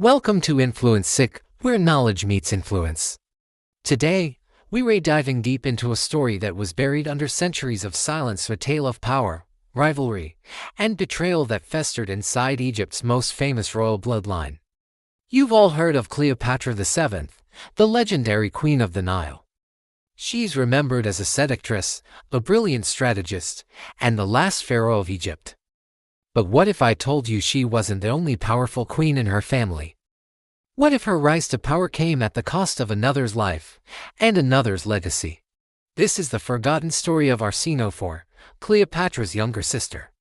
Welcome to InfluenceSyc, where knowledge meets influence. Today, we're diving deep into a story that was buried under centuries of silence, a tale of power, rivalry, and betrayal that festered inside Egypt's most famous royal bloodline. You've all heard of Cleopatra VII, the legendary Queen of the Nile. She's remembered as a seductress, a brilliant strategist, and the last pharaoh of Egypt. But what if I told you she wasn't the only powerful queen in her family? What if her rise to power came at the cost of another's life and another's legacy? This is the forgotten story of Arsinoe IV, Cleopatra's younger sister.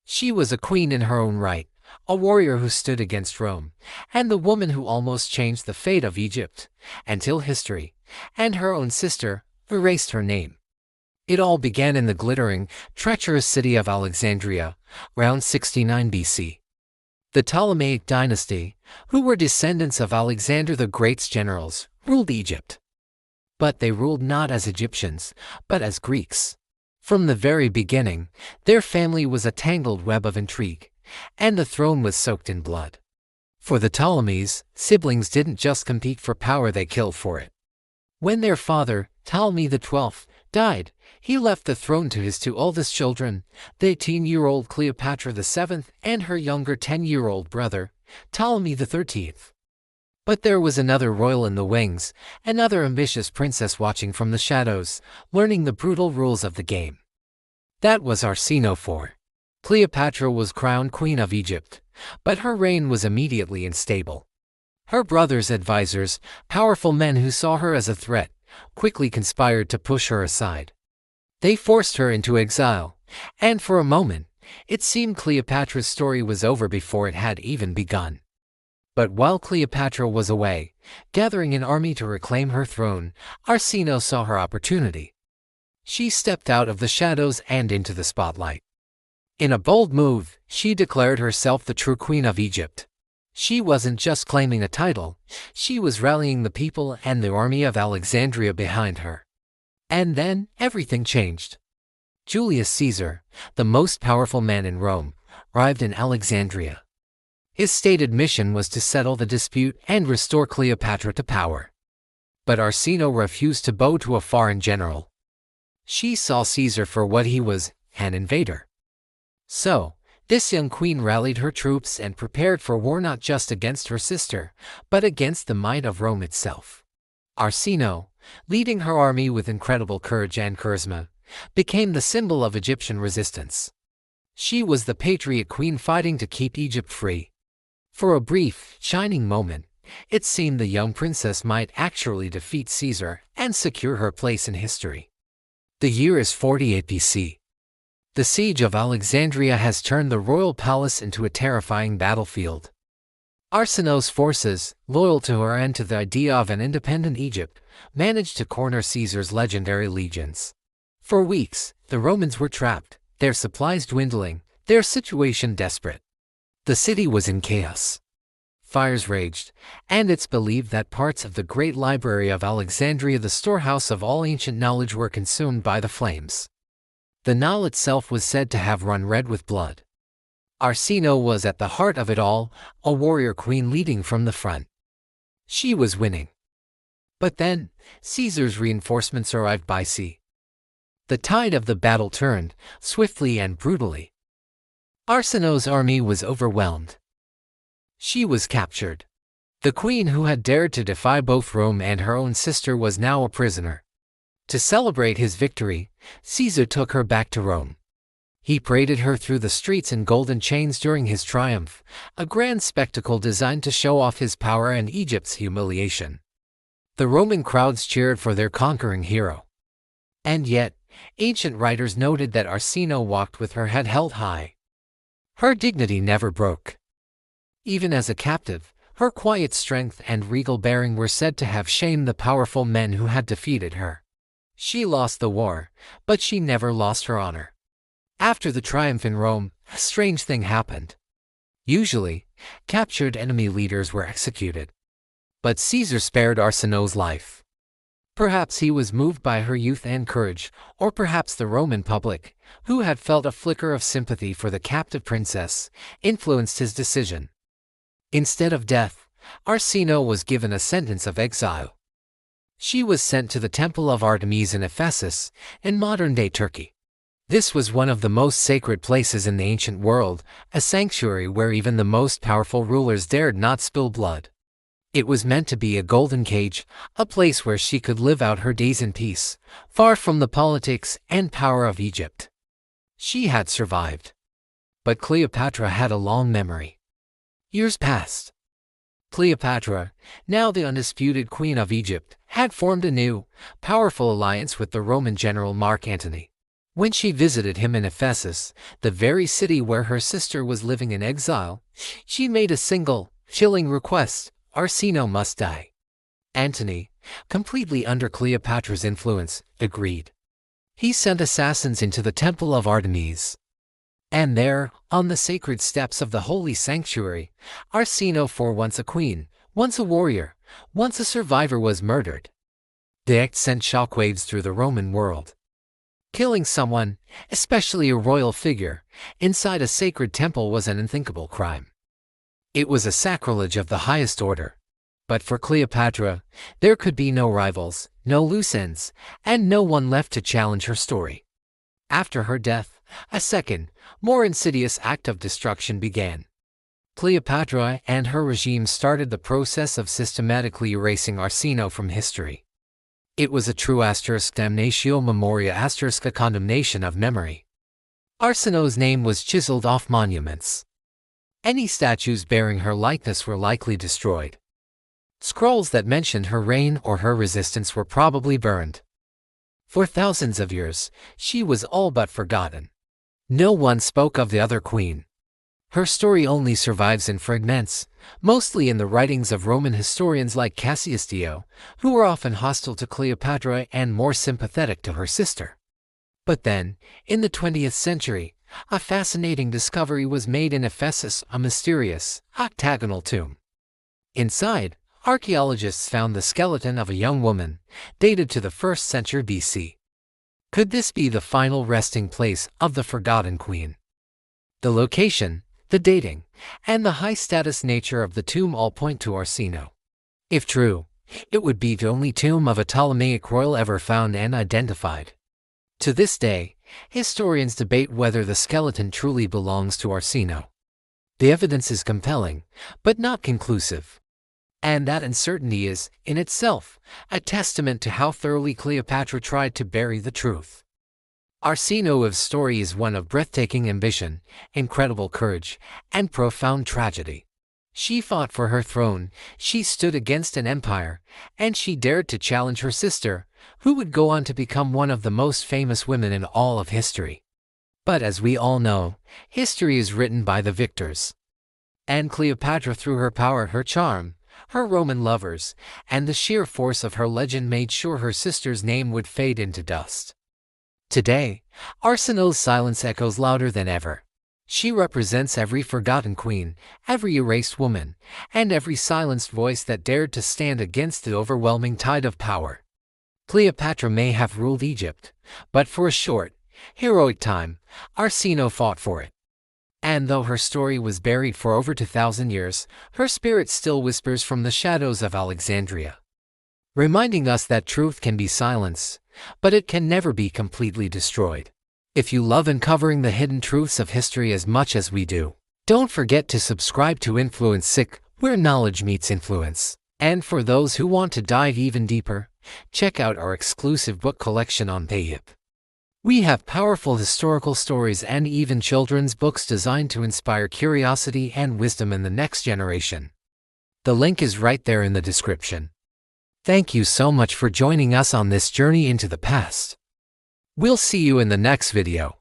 She was a queen in her own right, a warrior who stood against Rome, and the woman who almost changed the fate of Egypt, until history, and her own sister, erased her name. It all began in the glittering, treacherous city of Alexandria, around 69 BC. The Ptolemaic dynasty, who were descendants of Alexander the Great's generals, ruled Egypt. But they ruled not as Egyptians, but as Greeks. From the very beginning, their family was a tangled web of intrigue, and the throne was soaked in blood. For the Ptolemies, siblings didn't just compete for power, they killed for it. When their father, Ptolemy XII, died, he left the throne to his two oldest children, the 18-year-old Cleopatra VII and her younger 10-year-old brother, Ptolemy XIII. But there was another royal in the wings, another ambitious princess watching from the shadows, learning the brutal rules of the game. That was Arsinoe IV. Cleopatra was crowned Queen of Egypt, but her reign was immediately unstable. Her brother's advisors, powerful men who saw her as a threat, quickly conspired to push her aside. They forced her into exile, and for a moment, it seemed Cleopatra's story was over before it had even begun. But while Cleopatra was away, gathering an army to reclaim her throne, Arsinoe saw her opportunity. She stepped out of the shadows and into the spotlight. In a bold move, she declared herself the true Queen of Egypt. She wasn't just claiming a title, she was rallying the people and the army of Alexandria behind her. And then, everything changed. Julius Caesar, the most powerful man in Rome, arrived in Alexandria. His stated mission was to settle the dispute and restore Cleopatra to power. But Arsinoe refused to bow to a foreign general. She saw Caesar for what he was, an invader. So, this young queen rallied her troops and prepared for war not just against her sister, but against the might of Rome itself. Arsinoe, leading her army with incredible courage and charisma, became the symbol of Egyptian resistance. She was the patriot queen fighting to keep Egypt free. For a brief, shining moment, it seemed the young princess might actually defeat Caesar and secure her place in history. The year is 48 BC. The siege of Alexandria has turned the royal palace into a terrifying battlefield. Arsinoe's forces, loyal to her and to the idea of an independent Egypt, managed to corner Caesar's legendary legions. For weeks, the Romans were trapped, their supplies dwindling, their situation desperate. The city was in chaos. Fires raged, and it's believed that parts of the great library of Alexandria, the storehouse of all ancient knowledge, were consumed by the flames. The Nile itself was said to have run red with blood. Arsinoe was at the heart of it all, a warrior queen leading from the front. She was winning. But then, Caesar's reinforcements arrived by sea. The tide of the battle turned, swiftly and brutally. Arsinoe's army was overwhelmed. She was captured. The queen who had dared to defy both Rome and her own sister was now a prisoner. To celebrate his victory, Caesar took her back to Rome. He paraded her through the streets in golden chains during his triumph, a grand spectacle designed to show off his power and Egypt's humiliation. The Roman crowds cheered for their conquering hero. And yet, ancient writers noted that Arsinoe walked with her head held high. Her dignity never broke. Even as a captive, her quiet strength and regal bearing were said to have shamed the powerful men who had defeated her. She lost the war, but she never lost her honor. After the triumph in Rome, a strange thing happened. Usually, captured enemy leaders were executed. But Caesar spared Arsinoe's life. Perhaps he was moved by her youth and courage, or perhaps the Roman public, who had felt a flicker of sympathy for the captive princess, influenced his decision. Instead of death, Arsinoe was given a sentence of exile. She was sent to the Temple of Artemis in Ephesus, in modern-day Turkey. This was one of the most sacred places in the ancient world, a sanctuary where even the most powerful rulers dared not spill blood. It was meant to be a golden cage, a place where she could live out her days in peace, far from the politics and power of Egypt. She had survived. But Cleopatra had a long memory. Years passed. Cleopatra, now the undisputed queen of Egypt, had formed a new, powerful alliance with the Roman general Mark Antony. When she visited him in Ephesus, the very city where her sister was living in exile, she made a single, chilling request: Arsinoe must die. Antony, completely under Cleopatra's influence, agreed. He sent assassins into the Temple of Artemis. And there, on the sacred steps of the holy sanctuary, Arsinoe IV, once a queen, once a warrior, once a survivor, was murdered. The act sent shockwaves through the Roman world. Killing someone, especially a royal figure, inside a sacred temple was an unthinkable crime. It was a sacrilege of the highest order. But for Cleopatra, there could be no rivals, no loose ends, and no one left to challenge her story. After her death, a second, more insidious act of destruction began. Cleopatra and her regime started the process of systematically erasing Arsinoe from history. It was a true damnatio memoria a condemnation of memory. Arsinoe's name was chiseled off monuments. Any statues bearing her likeness were likely destroyed. Scrolls that mentioned her reign or her resistance were probably burned. For thousands of years, she was all but forgotten. No one spoke of the other queen. Her story only survives in fragments, mostly in the writings of Roman historians like Cassius Dio, who were often hostile to Cleopatra and more sympathetic to her sister. But then, in the 20th century, a fascinating discovery was made in Ephesus, a mysterious, octagonal tomb. Inside, archaeologists found the skeleton of a young woman, dated to the 1st century BC. Could this be the final resting place of the forgotten queen? The location, the dating, and the high-status nature of the tomb all point to Arsinoe. If true, it would be the only tomb of a Ptolemaic royal ever found and identified. To this day, historians debate whether the skeleton truly belongs to Arsinoe. The evidence is compelling, but not conclusive. And that uncertainty is, in itself, a testament to how thoroughly Cleopatra tried to bury the truth. Arsinoe's story is one of breathtaking ambition, incredible courage, and profound tragedy. She fought for her throne, she stood against an empire, and she dared to challenge her sister, who would go on to become one of the most famous women in all of history. But as we all know, history is written by the victors. And Cleopatra, through her power, her charm, her Roman lovers, and the sheer force of her legend, made sure her sister's name would fade into dust. Today, Arsinoe's silence echoes louder than ever. She represents every forgotten queen, every erased woman, and every silenced voice that dared to stand against the overwhelming tide of power. Cleopatra may have ruled Egypt, but for a short, heroic time, Arsinoe fought for it. And though her story was buried for over 2,000 years, her spirit still whispers from the shadows of Alexandria, reminding us that truth can be silenced, but it can never be completely destroyed. If you love uncovering the hidden truths of history as much as we do, don't forget to subscribe to InfluenceSyc, where knowledge meets influence. And for those who want to dive even deeper, check out our exclusive book collection on Payhip. We have powerful historical stories and even children's books designed to inspire curiosity and wisdom in the next generation. The link is right there in the description. Thank you so much for joining us on this journey into the past. We'll see you in the next video.